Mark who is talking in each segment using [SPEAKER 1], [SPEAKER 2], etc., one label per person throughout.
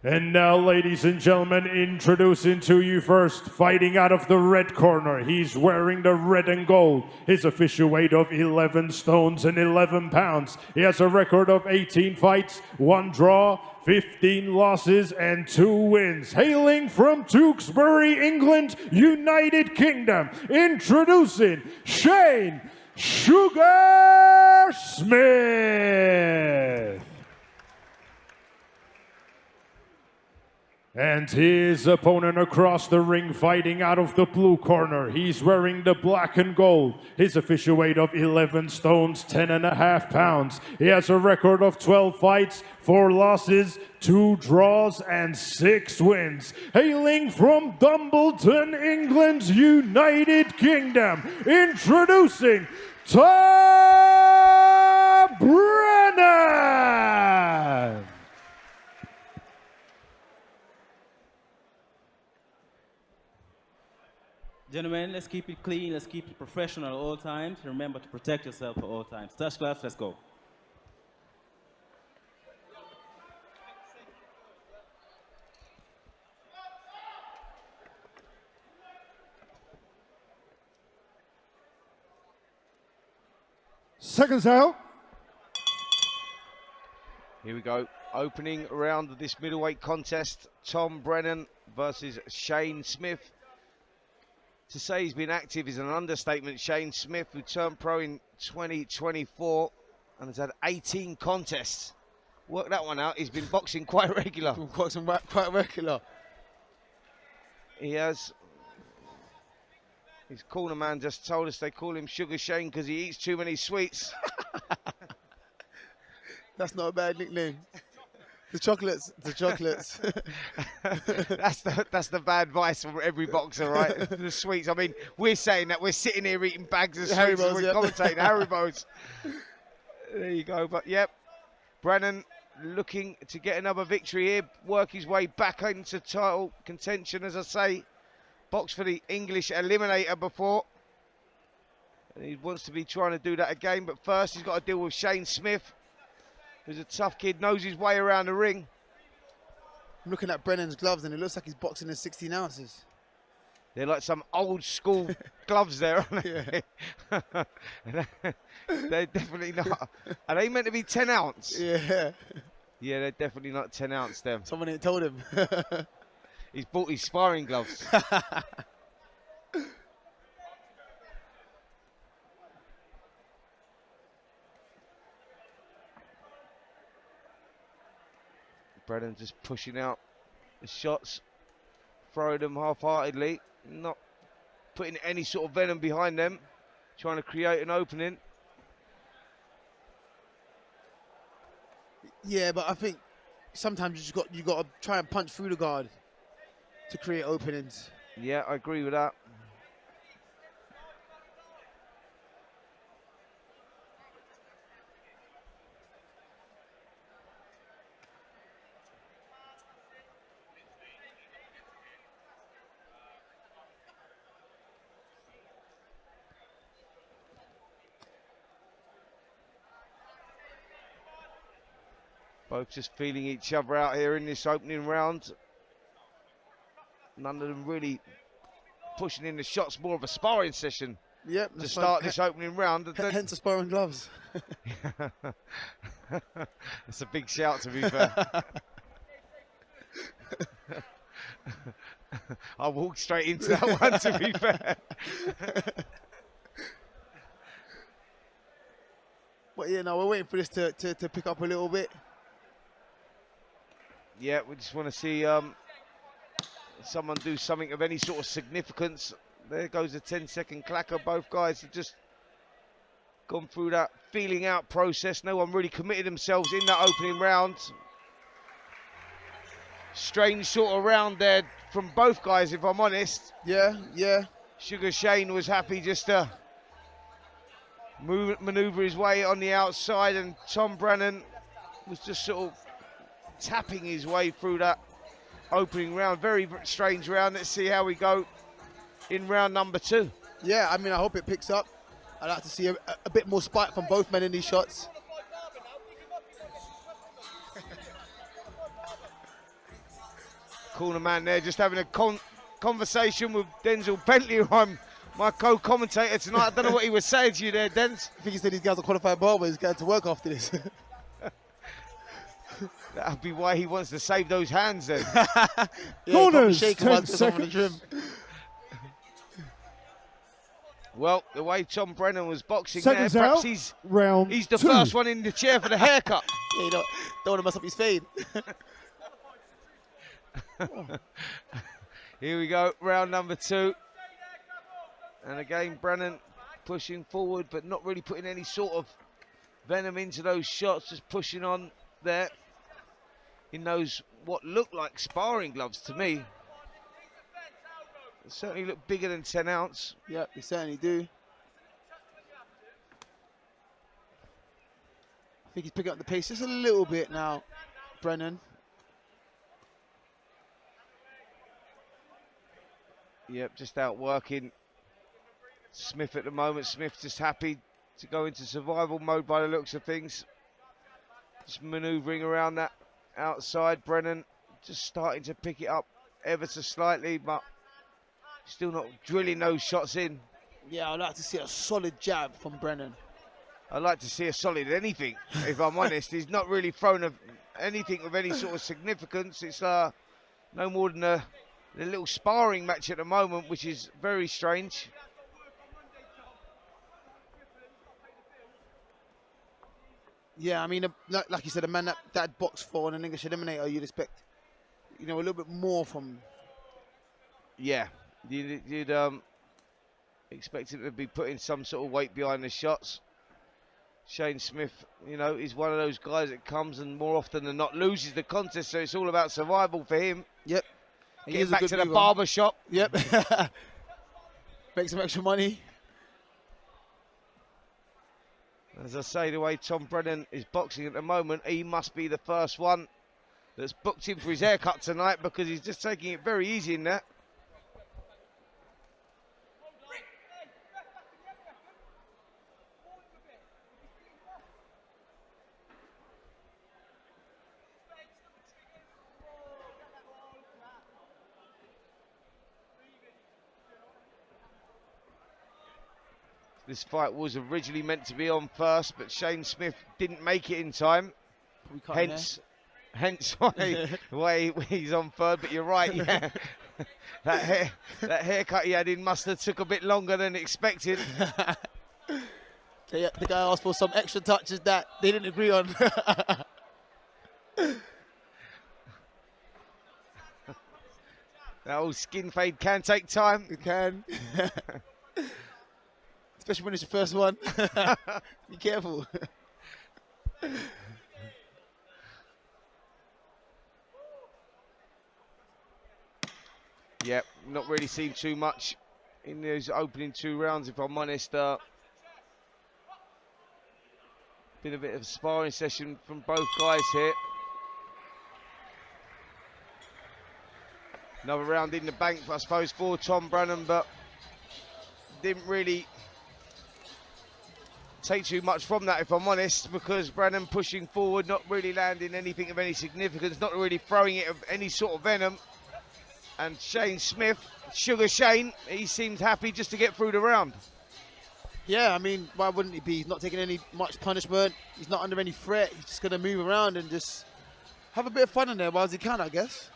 [SPEAKER 1] And now, ladies and gentlemen, introducing to you first, fighting out of the red corner. He's wearing the red and gold. His official weight of 11 stones and 11 pounds. He has a record of 18 fights, 1 draw, 15 losses, and 2 wins. Hailing from Tewkesbury, England, United Kingdom, introducing Shane Sugar Smith. And his opponent across the ring, fighting out of the blue corner. He's wearing the black and gold. His official weight of 11 stones, 10.5 pounds. He has a record of 12 fights, 4 losses, 2 draws, and 6 wins. Hailing from Dumbleton, England, United Kingdom, introducing Tom Brennan.
[SPEAKER 2] Gentlemen, let's keep it clean, let's keep it professional at all times. Remember to protect yourself at all times. Touch gloves, let's go.
[SPEAKER 3] Seconds out.
[SPEAKER 4] Here we go. Opening round of this middleweight contest, Tom Brennan versus Shane Smith. To say he's been active is an understatement. Shane Smith, who turned pro in 2024 and has had 18 contests. Work that one out. He's been boxing quite regular.
[SPEAKER 3] Boxing quite regular.
[SPEAKER 4] He has. His corner man just told us they call him Sugar Shane because he eats too many sweets.
[SPEAKER 3] That's not a bad nickname. The chocolates.
[SPEAKER 4] that's the bad advice from every boxer, right? The sweets. I mean, we're saying that we're sitting here eating bags of sweets and we're commentating Haribos. There you go. But yep, Brennan looking to get another victory here, work his way back into title contention, as I say. Boxed for the English Eliminator before, and he wants to be trying to do that again. But first, he's got to deal with Shane Smith, who's a tough kid, knows his way around the ring.
[SPEAKER 3] I'm looking at Brennan's gloves and it looks like he's boxing in 16 ounces.
[SPEAKER 4] They're like some old school gloves there, aren't they? Yeah. They're definitely not. Are they meant to be 10 ounce?
[SPEAKER 3] Yeah.
[SPEAKER 4] Yeah, they're definitely not 10 ounce, them.
[SPEAKER 3] Someone ain't told him.
[SPEAKER 4] He's bought his sparring gloves. Brennan just pushing out the shots, throwing them half-heartedly, not putting any sort of venom behind them, trying to create an opening.
[SPEAKER 3] Yeah, but I think sometimes you got to try and punch through the guard to create openings.
[SPEAKER 4] Yeah, I agree with that. Both just feeling each other out here in this opening round. None of them really pushing in the shots, more of a sparring session.
[SPEAKER 3] Yep,
[SPEAKER 4] to start this opening round.
[SPEAKER 3] Hence the sparring gloves.
[SPEAKER 4] That's a big shout, to be fair. I walked straight into that one, to be fair.
[SPEAKER 3] But yeah, no, we're waiting for this to pick up a little bit.
[SPEAKER 4] Yeah, we just want to see someone do something of any sort of significance. There goes a 10-second clacker. Both guys have just gone through that feeling out process. No one really committed themselves in that opening round. Strange sort of round there from both guys, if I'm honest.
[SPEAKER 3] Yeah.
[SPEAKER 4] Sugar Shane was happy just to maneuver his way on the outside, and Tom Brennan was just sort of tapping his way through that opening round. Very strange round. Let's see how we go in round number 2.
[SPEAKER 3] Yeah, I mean, I hope it picks up. I'd like to see a bit more spite from both men in these shots.
[SPEAKER 4] Corner man there just having a conversation with Denzel Bentley, who I'm my co-commentator tonight. I don't know what he was saying to you there, Denz.
[SPEAKER 3] I think he said these guys are qualified barbers. He's going to work after this.
[SPEAKER 4] That'll be why he wants to save those hands then.
[SPEAKER 1] Corners, 10 seconds.
[SPEAKER 4] Well, the way Tom Brennan was boxing
[SPEAKER 1] Seconds
[SPEAKER 4] there, perhaps
[SPEAKER 1] out,
[SPEAKER 4] he's the
[SPEAKER 1] 2.
[SPEAKER 4] first one in the chair for the haircut.
[SPEAKER 3] Yeah, you don't want to mess up his fade.
[SPEAKER 4] Here we go, round number 2. And again, Brennan pushing forward, but not really putting any sort of venom into those shots, just pushing on there in those what look like sparring gloves to me. They certainly look bigger than 10 ounce.
[SPEAKER 3] Yep, they certainly do. I think he's picking up the pace just a little bit now, Brennan.
[SPEAKER 4] Yep, just out working Smith at the moment. Smith just happy to go into survival mode by the looks of things. Just manoeuvring around that outside. Brennan just starting to pick it up ever so slightly, but still not drilling those shots in.
[SPEAKER 3] Yeah, I'd like to see a solid jab from Brennan.
[SPEAKER 4] I'd like to see a solid anything, if I'm honest. He's not really thrown anything of any sort of significance. It's no more than a little sparring match at the moment, which is very strange.
[SPEAKER 3] Yeah, I mean, like you said, a man that boxed for an English eliminator, you'd expect, a little bit more from.
[SPEAKER 4] Yeah, you'd expect him to be putting some sort of weight behind the shots. Shane Smith, is one of those guys that comes and more often than not loses the contest, so it's all about survival for him.
[SPEAKER 3] Yep.
[SPEAKER 4] Getting back to the barber shop.
[SPEAKER 3] Yep. Make some extra money.
[SPEAKER 4] As I say, the way Tom Brennan is boxing at the moment, he must be the first one that's booked him for his haircut tonight, because he's just taking it very easy in that. This fight was originally meant to be on first, but Shane Smith didn't make it in time. Hence why he's on third. But you're right, yeah. that haircut he had in must have took a bit longer than expected.
[SPEAKER 3] The guy asked for some extra touches that they didn't agree on.
[SPEAKER 4] That old skin fade can take time.
[SPEAKER 3] It can. Especially when it's your first one. Be careful.
[SPEAKER 4] Yep, not really seen too much in those opening 2 rounds, if I'm honest. Been a bit of a sparring session from both guys here. Another round in the bank, I suppose, for Tom Brennan, but didn't really take too much from that, if I'm honest, because Brennan pushing forward, not really landing anything of any significance, not really throwing it of any sort of venom. And Shane Smith, Sugar Shane, he seemed happy just to get through the round.
[SPEAKER 3] Yeah, I mean, why wouldn't he be? He's not taking any much punishment. He's not under any threat. He's just going to move around and just have a bit of fun in there while he can, I guess.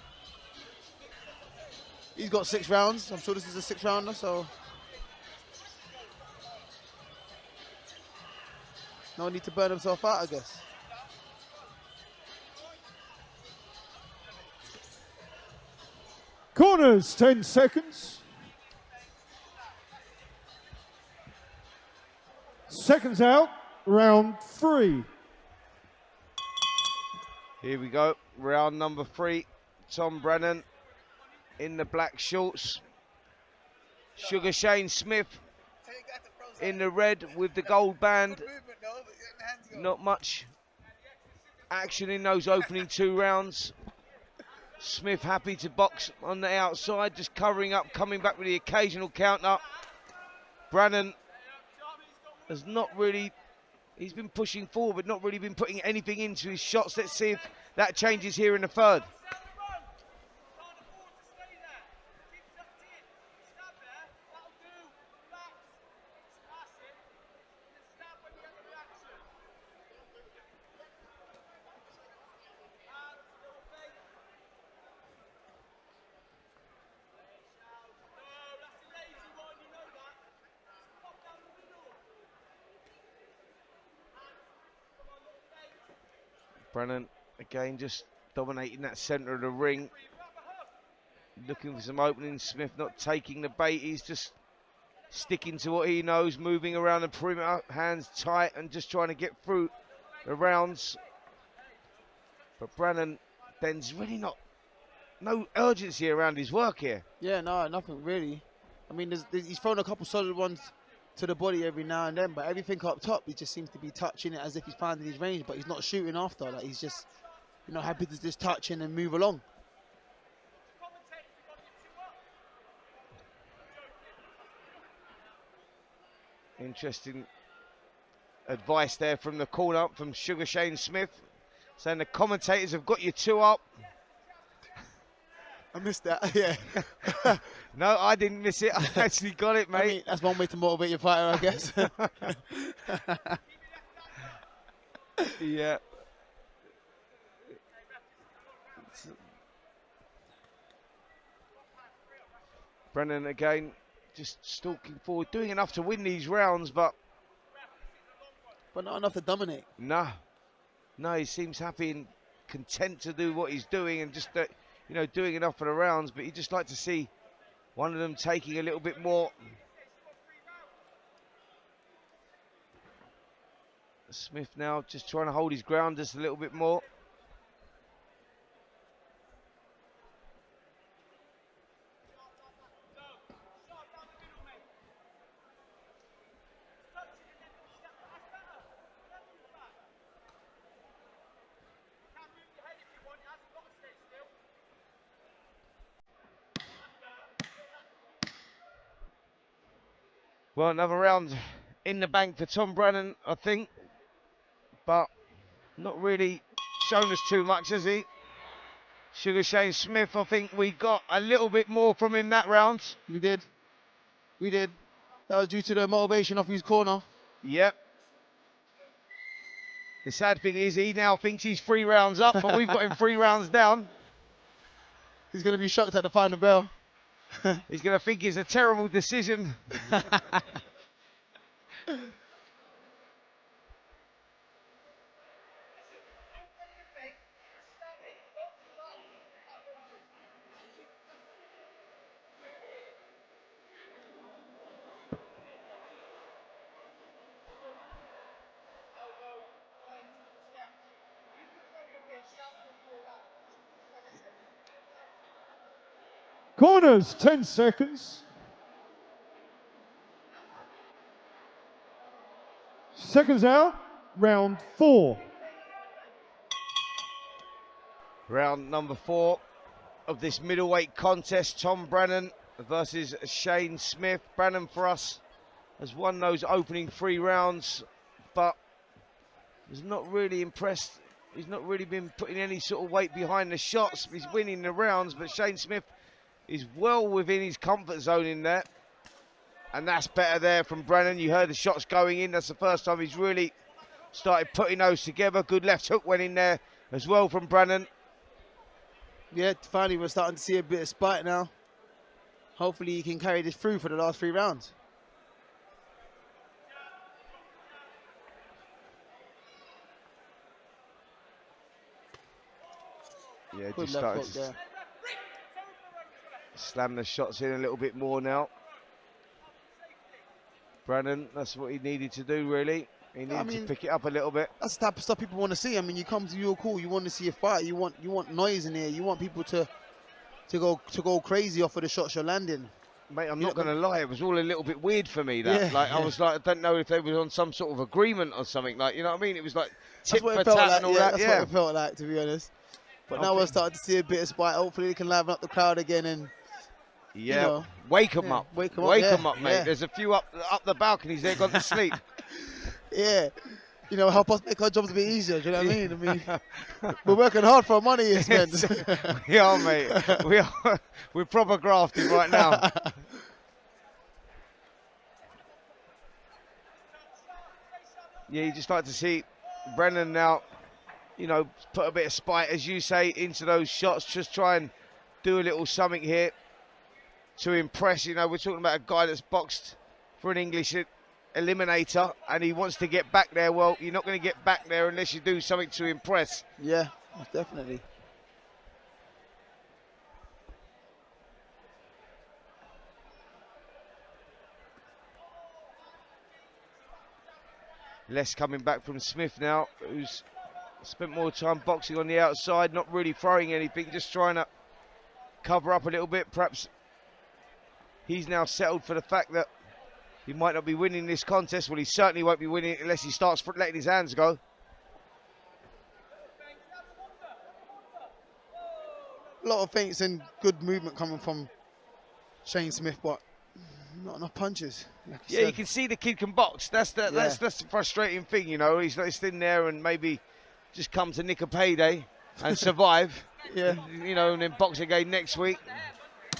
[SPEAKER 3] He's got 6 rounds. I'm sure this is a 6th rounder, so no need to burn himself out, I guess.
[SPEAKER 1] Corners, 10 seconds. Seconds out, round 3.
[SPEAKER 4] Here we go, round number 3. Tom Brennan in the black shorts. Sugar Shane Smith in the red with the gold band. Not much action in those opening 2 rounds. Smith happy to box on the outside, just covering up, coming back with the occasional counter. Brennan has not really, he's been pushing forward, but not really been putting anything into his shots. Let's see if that changes here in the third. Brennan, again, just dominating that centre of the ring. Looking for some openings. Smith not taking the bait. He's just sticking to what he knows, moving around the perimeter, hands tight, and just trying to get through the rounds. But Brennan, there's really no urgency around his work here.
[SPEAKER 3] Yeah, no, nothing really. I mean, he's thrown a couple solid ones to the body every now and then, but everything up top, he just seems to be touching it as if he's finding his range, but he's not shooting after. Like, he's just, you know, happy to just touch in and move along.
[SPEAKER 4] Interesting advice there from the corner from Shane Smith, saying the commentators have got you 2 up.
[SPEAKER 3] I missed that, yeah.
[SPEAKER 4] No, I didn't miss it. I actually got it, mate.
[SPEAKER 3] I mean, that's one way to motivate your fighter, I guess.
[SPEAKER 4] Yeah. Brennan again, just stalking forward, doing enough to win these rounds, but
[SPEAKER 3] not enough to dominate.
[SPEAKER 4] no, he seems happy and content to do what he's doing and just, you know, doing enough for the rounds. But you just like to see one of them taking a little bit more. Smith now just trying to hold his ground just a little bit more. Well, another round in the bank for Tom Brennan, I think. But not really shown us too much, has he? Shane Smith, I think we got a little bit more from him that round.
[SPEAKER 3] We did. That was due to the motivation off his corner.
[SPEAKER 4] Yep. The sad thing is he now thinks he's 3 rounds up, but we've got him 3 rounds down.
[SPEAKER 3] He's going to be shocked at the final bell.
[SPEAKER 4] He's going to think it's a terrible decision.
[SPEAKER 1] Corners, 10 seconds. Seconds out, round 4.
[SPEAKER 4] Round number 4 of this middleweight contest. Tom Brennan versus Shane Smith. Brennan, for us, has won those opening 3 rounds, but is not really impressed. He's not really been putting any sort of weight behind the shots. He's winning the rounds, but Shane Smith is well within his comfort zone in there. And that's better there from Brennan. You heard the shots going in. That's the first time he's really started putting those together. Good left hook went in there as well from Brennan.
[SPEAKER 3] Yeah, finally we're starting to see a bit of spite now. Hopefully he can carry this through for the last 3 rounds.
[SPEAKER 4] Yeah,
[SPEAKER 3] Good
[SPEAKER 4] just
[SPEAKER 3] left
[SPEAKER 4] started
[SPEAKER 3] hook
[SPEAKER 4] to
[SPEAKER 3] there.
[SPEAKER 4] slam the shots in a little bit more now. Brennan, that's what he needed to do, really. He needed to pick it up a little bit.
[SPEAKER 3] That's the type of stuff people want to see. I mean, you come to your call, you want to see a fight, you want noise in here, you want people to go crazy off of the shots you're landing.
[SPEAKER 4] Mate, I'm not going to lie, it was all a little bit weird for me. That, I was like, I don't know if they were on some sort of agreement or something. Like, you know what I mean? It was like tip for tat and all that.
[SPEAKER 3] That's what it felt like, to be honest. But now we're starting to see a bit of spite. Hopefully, they can liven up the crowd again and.
[SPEAKER 4] Yeah,
[SPEAKER 3] you know,
[SPEAKER 4] wake them up.
[SPEAKER 3] Wake
[SPEAKER 4] them up, mate.
[SPEAKER 3] Yeah.
[SPEAKER 4] There's a few up the balconies there, gone to sleep.
[SPEAKER 3] Yeah, you know, help us make our jobs a bit easier. Do you know what I mean? We're working hard for our money, yes, man.
[SPEAKER 4] We are, mate. We are. We're proper grafting right now. Yeah, you just like to see Brennan now, you know, put a bit of spite, as you say, into those shots. Just try and do a little something here to impress. You know, we're talking about a guy that's boxed for an English eliminator and he wants to get back there. Well, you're not going to get back there unless you do something to impress.
[SPEAKER 3] Yeah, most definitely.
[SPEAKER 4] Less coming back from Smith now, who's spent more time boxing on the outside, not really throwing anything, just trying to cover up a little bit. Perhaps he's now settled for the fact that he might not be winning this contest. Well, he certainly won't be winning it unless he starts letting his hands go.
[SPEAKER 3] A lot of feints and good movement coming from Shane Smith, but not enough punches. Like
[SPEAKER 4] You can see the kid can box. That's the frustrating thing, you know. He's just in there and maybe just come to nick a payday and survive.
[SPEAKER 3] Yeah.
[SPEAKER 4] You know, and then box again next week.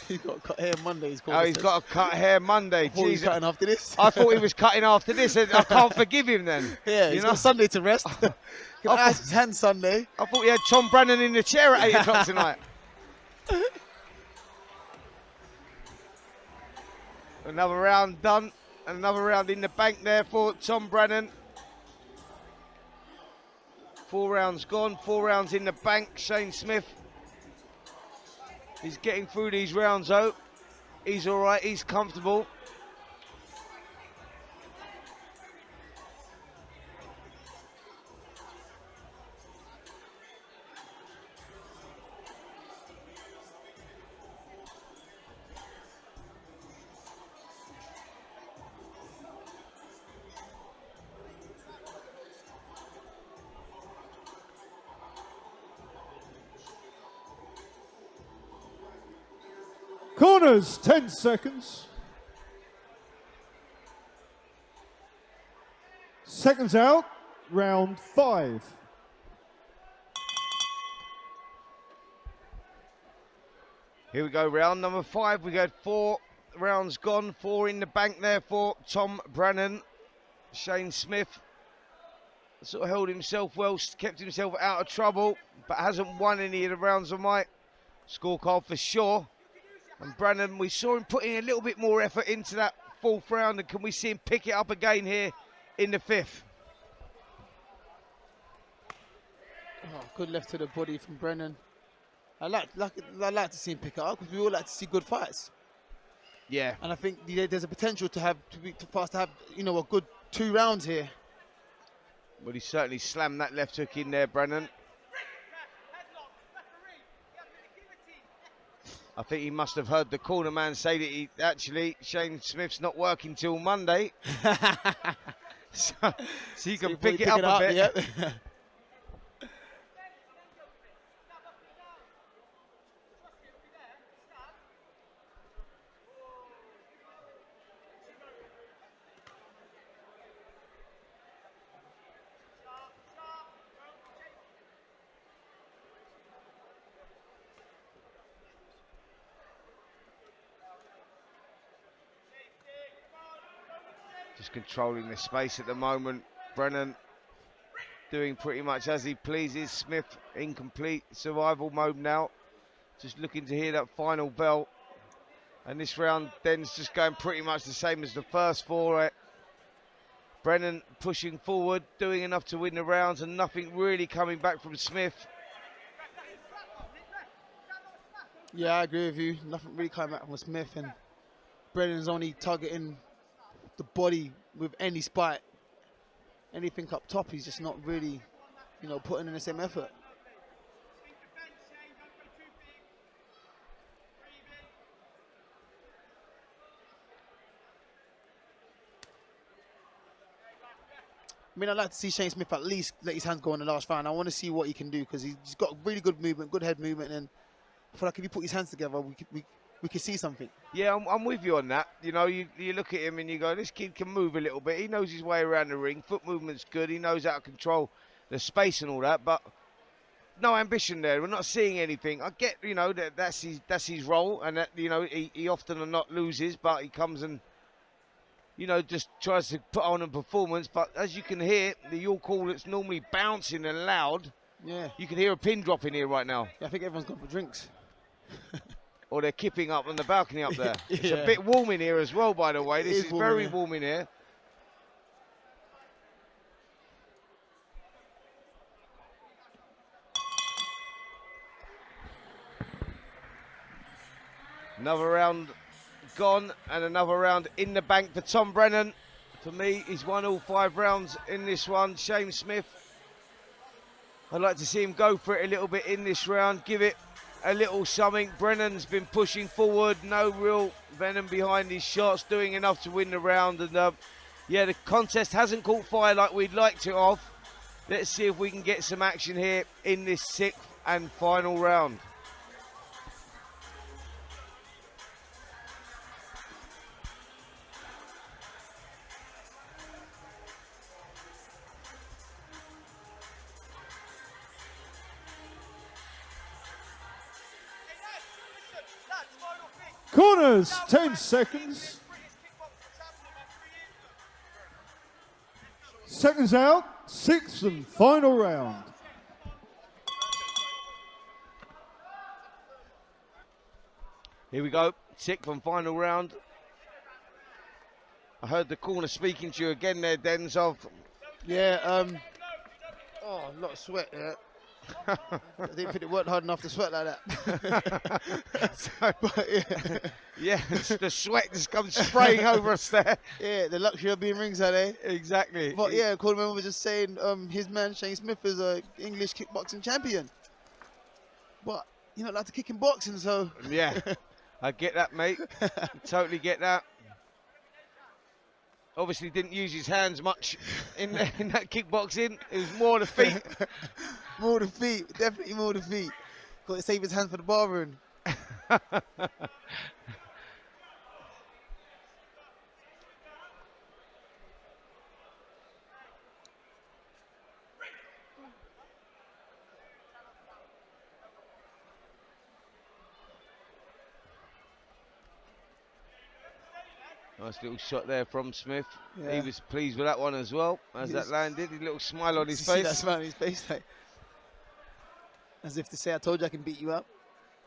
[SPEAKER 3] He's got cut hair Monday. He's
[SPEAKER 4] got a cut hair Monday.
[SPEAKER 3] He's cutting after this.
[SPEAKER 4] I thought he was cutting after this. I can't forgive him then.
[SPEAKER 3] Yeah, he's got Sunday to rest. Can ice his hand Sunday.
[SPEAKER 4] I thought he had Tom Brennan in the chair at 8 o'clock tonight. Another round done, and another round in the bank there for Tom Brennan. 4 rounds gone, 4 rounds in the bank. Shane Smith is getting through these rounds though. He's all right, he's comfortable.
[SPEAKER 1] Corners, 10 seconds. Seconds out, round 5.
[SPEAKER 4] Here we go, round number 5. We got 4 rounds gone, 4 in the bank there for Tom Brennan. Shane Smith sort of held himself well, kept himself out of trouble, but hasn't won any of the rounds on my scorecard for sure. And Brennan, we saw him putting a little bit more effort into that 4th round, and can we see him pick it up again here in the 5th?
[SPEAKER 3] Oh, good left to the body from Brennan. I like to see him pick it up because we all like to see good fights.
[SPEAKER 4] Yeah.
[SPEAKER 3] And I think there's a potential for us to have a good 2 rounds here.
[SPEAKER 4] Well, he certainly slammed that left hook in there, Brennan. I think he must have heard the corner man say that Shane Smith's not working till Monday. so you can pick it up a bit.
[SPEAKER 3] Yep.
[SPEAKER 4] Just controlling the space at the moment. Brennan doing pretty much as he pleases. Smith in complete survival mode now. Just looking to hear that final bell. And this round then's just going pretty much the same as the first 4. Brennan pushing forward, doing enough to win the rounds, and nothing really coming back from Smith.
[SPEAKER 3] Yeah, I agree with you. Nothing really coming back from Smith, and Brennan's only targeting the body with any spite. Anything up top, he's just not really, putting in the same effort. I mean, I'd like to see Shane Smith at least let his hands go in the last round. I want to see what he can do because he's got really good movement, good head movement, and I feel like if he put his hands together, we can see something.
[SPEAKER 4] Yeah, I'm with you on that. You look at him and you go, this kid can move a little bit. He knows his way around the ring. Foot movement's good. He knows how to control the space and all that, but no ambition there. We're not seeing anything. I get, that's his role, and that, he often or not loses, but he comes and, just tries to put on a performance. But as you can hear, the York Hall that's normally bouncing and loud,
[SPEAKER 3] yeah,
[SPEAKER 4] you can hear a pin drop in here right now.
[SPEAKER 3] Yeah, I think everyone's gone for drinks.
[SPEAKER 4] Or they're kipping up on the balcony up there.
[SPEAKER 3] Yeah.
[SPEAKER 4] It's a bit warm in here as well, by the way. This is very
[SPEAKER 3] warm
[SPEAKER 4] warm in here. Another round gone and another round in the bank for Tom Brennan. For me, he's won all 5 rounds in this one. Shane Smith, I'd like to see him go for it a little bit in this round, give it a little something. Brennan's been pushing forward, no real venom behind his shots, doing enough to win the round. And yeah, the contest hasn't caught fire like we'd like to have. Let's see if we can get some action here in this 6th and final round.
[SPEAKER 1] Corners, 10 seconds. Seconds out, 6th and final round.
[SPEAKER 4] Here we go, 6th and final round. I heard the corner speaking to you again there, Denzel.
[SPEAKER 3] Yeah, oh, a lot of sweat, yeah. I didn't think it worked hard enough to sweat like that. But,
[SPEAKER 4] yeah, the sweat just comes spraying over us there.
[SPEAKER 3] Yeah, the luxury of being ringside, eh?
[SPEAKER 4] Exactly.
[SPEAKER 3] But yeah, Coleman was just saying his man Shane Smith is an English kickboxing champion. But you know, like to kick in boxing, so
[SPEAKER 4] yeah, I get that, mate. Totally get that. Obviously didn't use his hands much in that kickboxing. It was more the feet.
[SPEAKER 3] More the feet, definitely more the feet. Got to save his hands for the barroom.
[SPEAKER 4] Nice little shot there from Smith.
[SPEAKER 3] Yeah.
[SPEAKER 4] He was pleased with that one as well, as that landed. A little smile on his
[SPEAKER 3] You
[SPEAKER 4] face.
[SPEAKER 3] see that smile on his face, like, as if to say, I told you I can beat you up.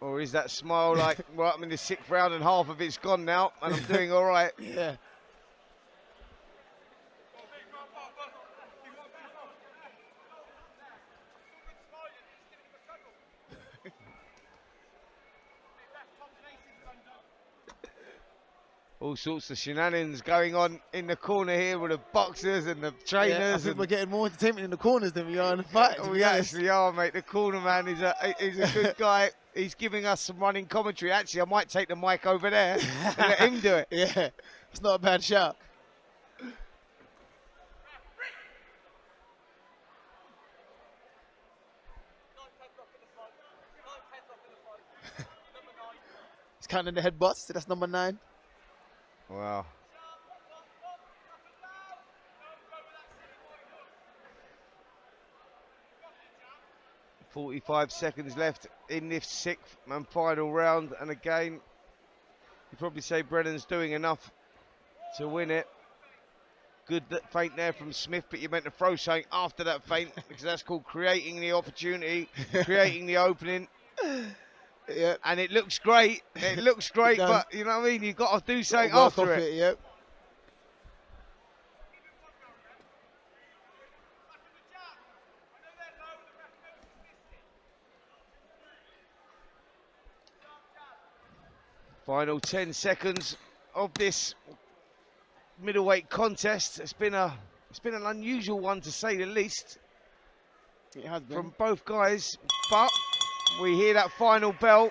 [SPEAKER 4] Or is that smile like, well, I'm in the 6th round and half of it's gone now, and I'm doing all right?
[SPEAKER 3] Yeah.
[SPEAKER 4] All sorts of shenanigans going on in the corner here with the boxers and the trainers.
[SPEAKER 3] Yeah, I think we're getting more entertainment in the corners than we are in the fight.
[SPEAKER 4] We actually are, mate. The corner man is a good guy. He's giving us some running commentary. Actually, I might take the mic over there and let him do it.
[SPEAKER 3] Yeah, it's not a bad shout. He's counting the headbutts, so that's number 9.
[SPEAKER 4] Wow. "45 seconds left in this 6th and final round, and again, you'd probably say Brennan's doing enough to win it. Good feint there from Smith, but you meant to throw something after that feint, because that's called creating the opportunity, creating the opening.
[SPEAKER 3] Yep.
[SPEAKER 4] And it looks great. It looks great, but you know what I mean? You've got to do something
[SPEAKER 3] Work
[SPEAKER 4] after
[SPEAKER 3] off
[SPEAKER 4] it.
[SPEAKER 3] Yep.
[SPEAKER 4] Final 10 seconds of this middleweight contest. It's been an unusual one, to say the least,
[SPEAKER 3] It has been.
[SPEAKER 4] from both guys, but we hear that final bell.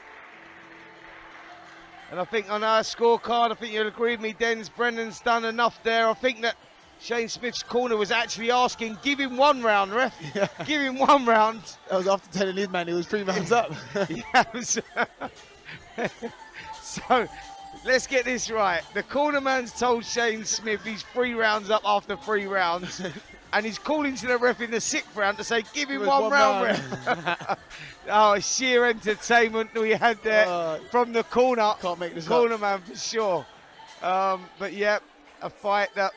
[SPEAKER 4] And I think on our scorecard, I think you'll agree with me, Dens, Brennan's done enough there. I think that Shane Smith's corner was actually asking, give him 1 round, ref.
[SPEAKER 3] Yeah.
[SPEAKER 4] Give him 1 round.
[SPEAKER 3] That was after telling his man he was 3 rounds up.
[SPEAKER 4] So, let's get this right. The corner man's told Shane Smith he's 3 rounds up after 3 rounds. And he's calling to the ref in the 6th round to say, give him 1 round, ref. Oh, sheer entertainment we had there from the corner.
[SPEAKER 3] Can't make this
[SPEAKER 4] corner
[SPEAKER 3] up.
[SPEAKER 4] man for sure. But yeah, a fight that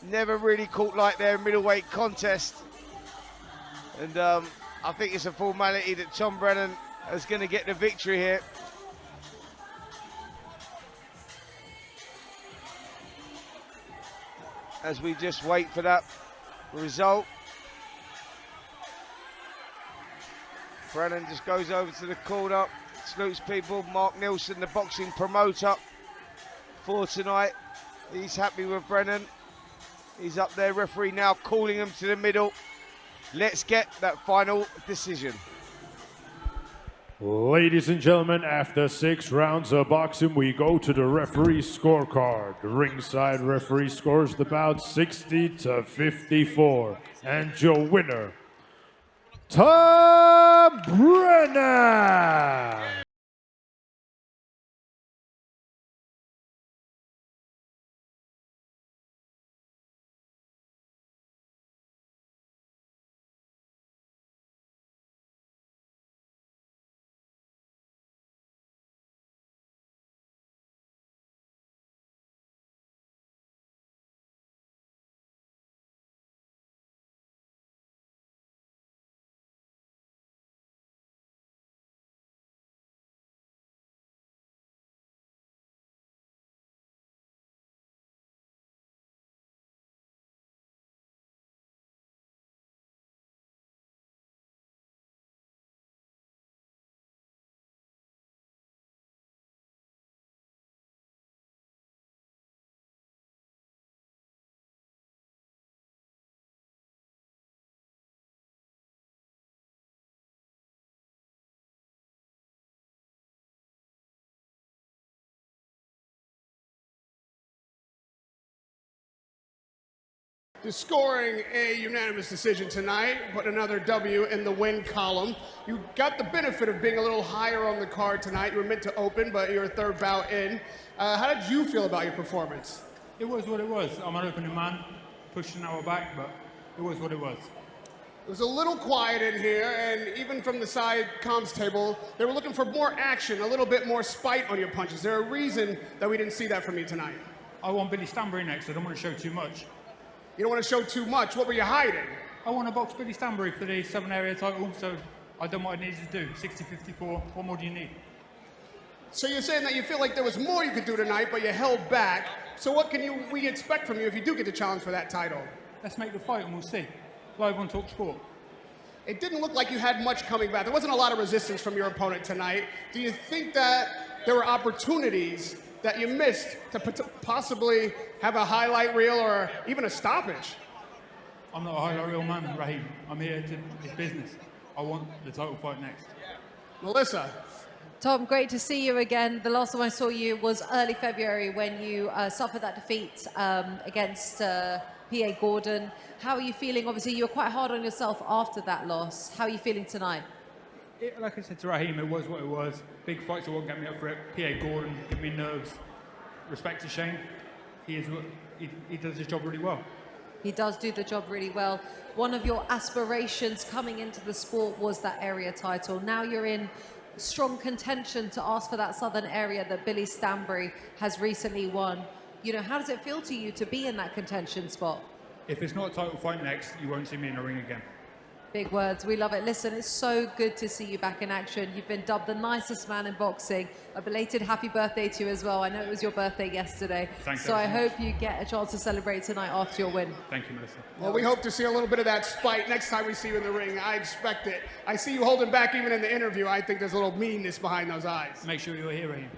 [SPEAKER 4] never really caught like their middleweight contest. And I think it's a formality that Tom Brennan is going to get the victory here. As we just wait for that result. Brennan just goes over to the corner, Salutes people. Mark Nilsson, the boxing promoter for tonight. He's happy with Brennan. He's up there, referee now calling him to the middle. Let's get that final decision.
[SPEAKER 1] Ladies and gentlemen, after 6 rounds of boxing, we go to the referee's scorecard. The ringside referee scores the bout 60-54. And your winner, Tom Brennan!
[SPEAKER 5] The scoring a unanimous decision tonight, but another W in the win column. You got the benefit of being a little higher on the card tonight. You were meant to open, but you're a third bout in. How did you feel about your performance?
[SPEAKER 6] It was what it was. I'm an opening man, pushing our back, but it was what it was.
[SPEAKER 5] It was a little quiet in here, and even from the side comms table, they were looking for more action, a little bit more spite on your punches. Is there a reason that we didn't see that from you tonight?
[SPEAKER 6] I want Billy Stanbury next. I don't want to show too much.
[SPEAKER 5] You don't want to show too much. What were you hiding?
[SPEAKER 6] I want to box Billy Stanbury for the Southern Area title, so I done what I needed to do. 60-54. What more do you need?
[SPEAKER 5] So you're saying that you feel like there was more you could do tonight, but you held back. So what can we expect from you if you do get the challenge for that title?
[SPEAKER 6] Let's make the fight and we'll see. Live on TalkSport.
[SPEAKER 5] It didn't look like you had much coming back. There wasn't a lot of resistance from your opponent tonight. Do you think that there were opportunities that you missed to possibly have a highlight reel or even a stoppage?
[SPEAKER 6] I'm not a highlight reel man, Raheem. I'm here to it's business. I want the title fight next.
[SPEAKER 5] Melissa.
[SPEAKER 7] Tom, great to see you again. The last time I saw you was early February when you suffered that defeat against P.A. Gordon. How are you feeling? Obviously, you were quite hard on yourself after that loss. How are you feeling tonight?
[SPEAKER 6] Like I said to Raheem, it was what it was. Big fights won't get me up for it. P.A. Gordon, give me nerves. Respect to Shane. He does his job really well.
[SPEAKER 7] He does do the job really well. One of your aspirations coming into the sport was that area title. Now you're in strong contention to ask for that Southern Area that Billy Stanbury has recently won. You know, how does it feel to you to be in that contention spot?
[SPEAKER 6] If it's not a title fight next, you won't see me in the ring again.
[SPEAKER 7] Big words, we love it. Listen, it's so good to see you back in action. You've been dubbed the nicest man in boxing. A belated happy birthday to you as well. I know it was your birthday yesterday.
[SPEAKER 6] Thanks,
[SPEAKER 7] so I hope you get a chance to celebrate tonight after your win.
[SPEAKER 6] Thank you, Melissa.
[SPEAKER 5] Well, we hope to see a little bit of that spite next time we see you in the ring. I expect it. I see you holding back even in the interview. I think there's a little meanness behind those eyes.
[SPEAKER 6] Make sure you're here, Raheem.